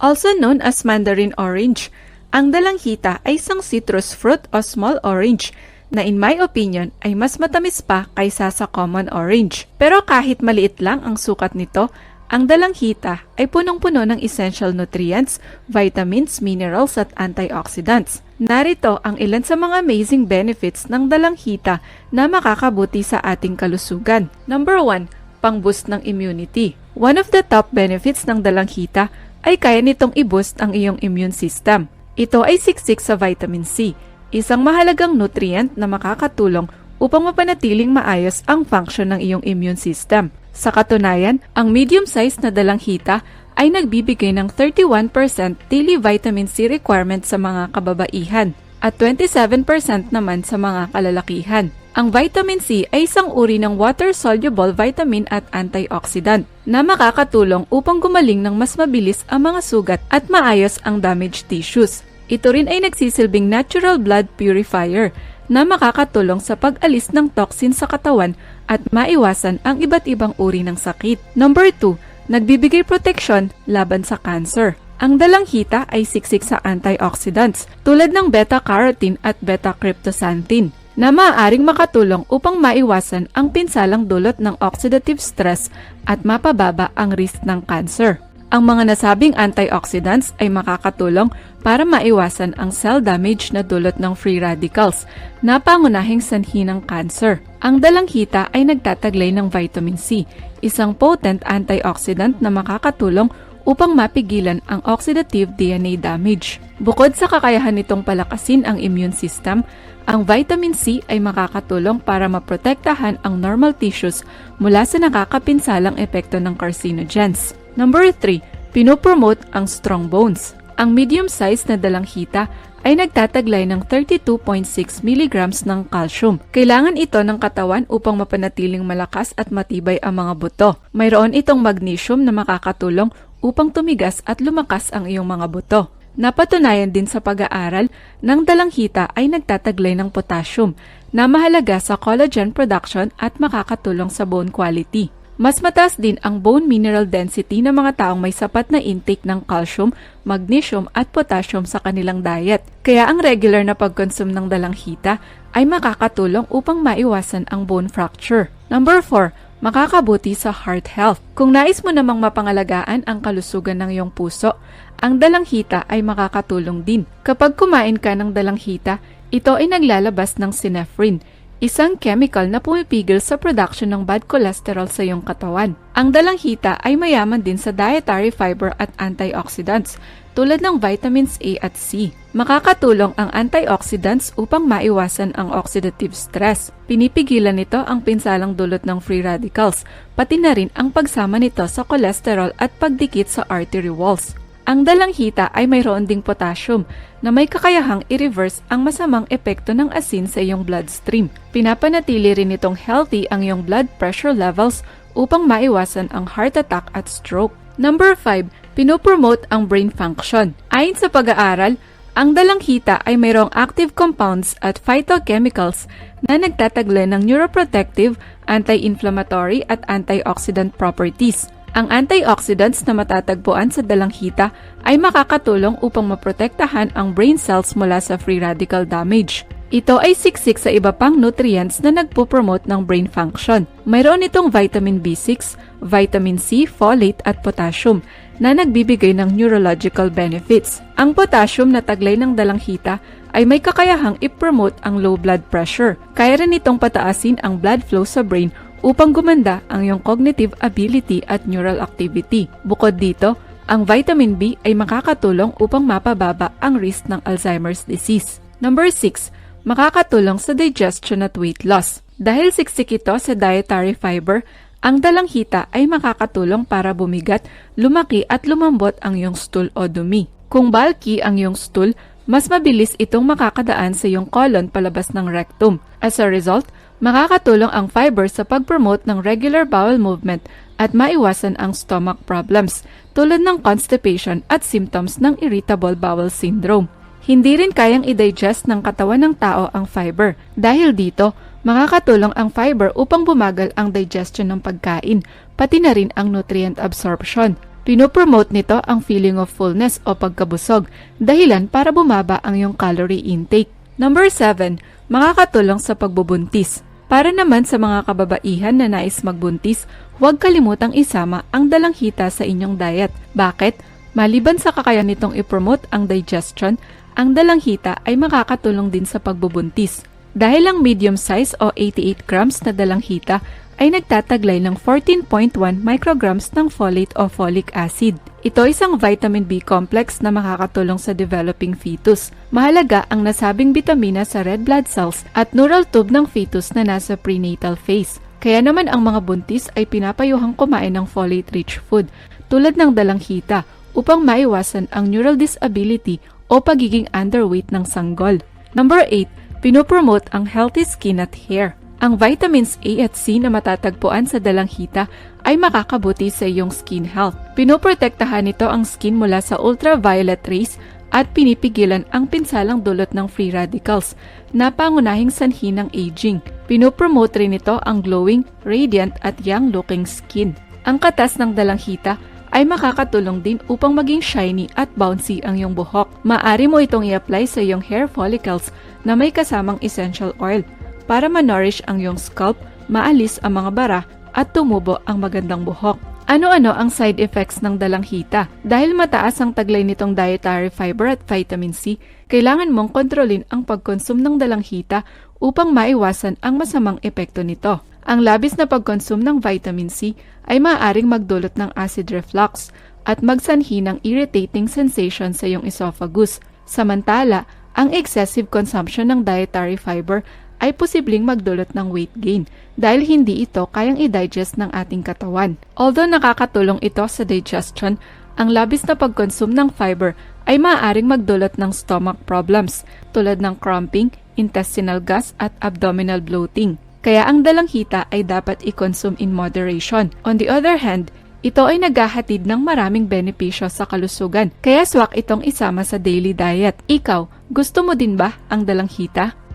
Also known as mandarin orange, ang dalanghita ay isang citrus fruit o small orange na in my opinion ay mas matamis pa kaysa sa common orange. Pero kahit maliit lang ang sukat nito, ang dalanghita ay punong-puno ng essential nutrients, vitamins, minerals at antioxidants. Narito ang ilan sa mga amazing benefits ng dalanghita na makakabuti sa ating kalusugan. Number 1, pang-boost ng immunity. One of the top benefits ng dalanghita ay kaya nitong i-boost ang iyong immune system. Ito ay siksik sa vitamin C, isang mahalagang nutrient na makakatulong upang mapanatiling maayos ang function ng iyong immune system. Sa katunayan, ang medium-sized na dalanghita ay nagbibigay ng 31% daily vitamin C requirement sa mga kababaihan at 27% naman sa mga kalalakihan. Ang vitamin C ay isang uri ng water-soluble vitamin at antioxidant na makakatulong upang gumaling ng mas mabilis ang mga sugat at maayos ang damaged tissues. Ito rin ay nagsisilbing natural blood purifier na makakatulong sa pag-alis ng toxin sa katawan at maiwasan ang iba't ibang uri ng sakit. Number 2, nagbibigay proteksyon laban sa cancer. Ang dalanghita ay siksik sa antioxidants tulad ng beta-carotene at beta-cryptosantine na maaaring makatulong upang maiwasan ang pinsalang dulot ng oxidative stress at mapababa ang risk ng cancer. Ang mga nasabing antioxidants ay makakatulong para maiwasan ang cell damage na dulot ng free radicals na pangunahing sanhi ng cancer. Ang dalanghita ay nagtataglay ng vitamin C, isang potent antioxidant na makakatulong upang mapigilan ang oxidative DNA damage. Bukod sa kakayahan nitong palakasin ang immune system, ang vitamin C ay makakatulong para maprotektahan ang normal tissues mula sa nakakapinsalang epekto ng carcinogens. Number 3, pinopromote ang strong bones. Ang medium-sized na dalanghita ay nagtataglay ng 32.6 mg ng calcium. Kailangan ito ng katawan upang mapanatiling malakas at matibay ang mga buto. Mayroon itong magnesium na makakatulong upang tumigas at lumakas ang iyong mga buto. Napatunayan din sa pag-aaral ng dalanghita ay nagtataglay ng potassium na mahalaga sa collagen production at makakatulong sa bone quality. Mas mataas din ang bone mineral density ng mga taong may sapat na intake ng calcium, magnesium at potassium sa kanilang diet. Kaya ang regular na pag-consume ng dalanghita ay makakatulong upang maiwasan ang bone fracture. Number 4, makakabuti sa heart health. Kung nais mo namang mapangalagaan ang kalusugan ng iyong puso, ang dalanghita ay makakatulong din. Kapag kumain ka ng dalanghita, ito ay naglalabas ng synephrine, isang chemical na pumipigil sa production ng bad cholesterol sa iyong katawan. Ang dalanghita ay mayaman din sa dietary fiber at antioxidants tulad ng vitamins A at C. Makakatulong ang antioxidants upang maiwasan ang oxidative stress. Pinipigilan nito ang pinsalang dulot ng free radicals, pati na rin ang pagsama nito sa cholesterol at pagdikit sa artery walls. Ang dalanghita ay mayroon ding potassium na may kakayahang i-reverse ang masamang epekto ng asin sa iyong bloodstream. Pinapanatili rin itong healthy ang iyong blood pressure levels upang maiwasan ang heart attack at stroke. Number 5, pinopromote ang brain function. Ayon sa pag-aaral, ang dalanghita ay mayroong active compounds at phytochemicals na nagtataglay ng neuroprotective, anti-inflammatory at antioxidant properties. Ang antioxidants na matatagpuan sa dalanghita ay makakatulong upang maprotektahan ang brain cells mula sa free radical damage. Ito ay siksik sa iba pang nutrients na nagpo-promote ng brain function. Mayroon itong vitamin B6, vitamin C, folate at potassium na nagbibigay ng neurological benefits. Ang potassium na taglay ng dalanghita ay may kakayahang i-promote ang low blood pressure. Kaya rin itong pataasin ang blood flow sa brain upang gumanda ang iyong cognitive ability at neural activity. Bukod dito, ang vitamin B ay makakatulong upang mapababa ang risk ng Alzheimer's disease. Number 6, makakatulong sa digestion at weight loss. Dahil siksik ito sa dietary fiber, ang dalanghita ay makakatulong para bumigat, lumaki at lumambot ang iyong stool o dumi. Kung bulky ang iyong stool, mas mabilis itong makakadaan sa iyong colon palabas ng rectum. As a result, makakatulong ang fiber sa pag-promote ng regular bowel movement at maiwasan ang stomach problems tulad ng constipation at symptoms ng irritable bowel syndrome. Hindi rin kayang i-digest ng katawan ng tao ang fiber. Dahil dito, makakatulong ang fiber upang bumagal ang digestion ng pagkain, pati na rin ang nutrient absorption. Pinopromote nito ang feeling of fullness o pagkabusog, dahilan para bumaba ang iyong calorie intake. Number 7, makakatulong sa pagbubuntis. Para naman sa mga kababaihan na nais magbuntis, huwag kalimutang isama ang dalanghita sa inyong diet. Bakit? Maliban sa kakayahan nitong i-promote ang digestion, ang dalanghita ay makakatulong din sa pagbubuntis. Dahil ang medium size o 88 grams na dalanghita ay nagtataglay ng 14.1 micrograms ng folate o folic acid. Ito ay isang vitamin B complex na makakatulong sa developing fetus. Mahalaga ang nasabing bitamina sa red blood cells at neural tube ng fetus na nasa prenatal phase. Kaya naman ang mga buntis ay pinapayuhang kumain ng folate-rich food tulad ng dalanghita upang maiwasan ang neural disability o pagiging underweight ng sanggol. Number 8, pinopromote ang healthy skin at hair. Ang vitamins A at C na matatagpuan sa dalanghita ay makakabuti sa iyong skin health. Pinoprotektahan nito ang skin mula sa ultraviolet rays at pinipigilan ang pinsalang dulot ng free radicals na pangunahing sanhi ng aging. Pinopromote rin nito ang glowing, radiant at young-looking skin. Ang katas ng dalanghita ay makakatulong din upang maging shiny at bouncy ang iyong buhok. Maaari mo itong i-apply sa iyong hair follicles na may kasamang essential oil para ma-nourish ang iyong scalp, maalis ang mga bara at tumubo ang magandang buhok. Ano-ano ang side effects ng dalanghita? Dahil mataas ang taglay nitong dietary fiber at vitamin C, kailangan mong kontrolin ang pagkonsum ng dalanghita upang maiwasan ang masamang epekto nito. Ang labis na pagkonsum ng vitamin C ay maaaring magdulot ng acid reflux at magsanhi ng irritating sensation sa iyong esophagus. Samantala, ang excessive consumption ng dietary fiber ay posibleng magdulot ng weight gain dahil hindi ito kayang i-digest ng ating katawan. Although nakakatulong ito sa digestion, ang labis na pagkonsume ng fiber ay maaaring magdulot ng stomach problems tulad ng cramping, intestinal gas at abdominal bloating. Kaya ang dalanghita ay dapat i-consume in moderation. On the other hand, ito ay naghahatid ng maraming benepisyo sa kalusugan, kaya swak itong isama sa daily diet. Ikaw, gusto mo din ba ang dalanghita?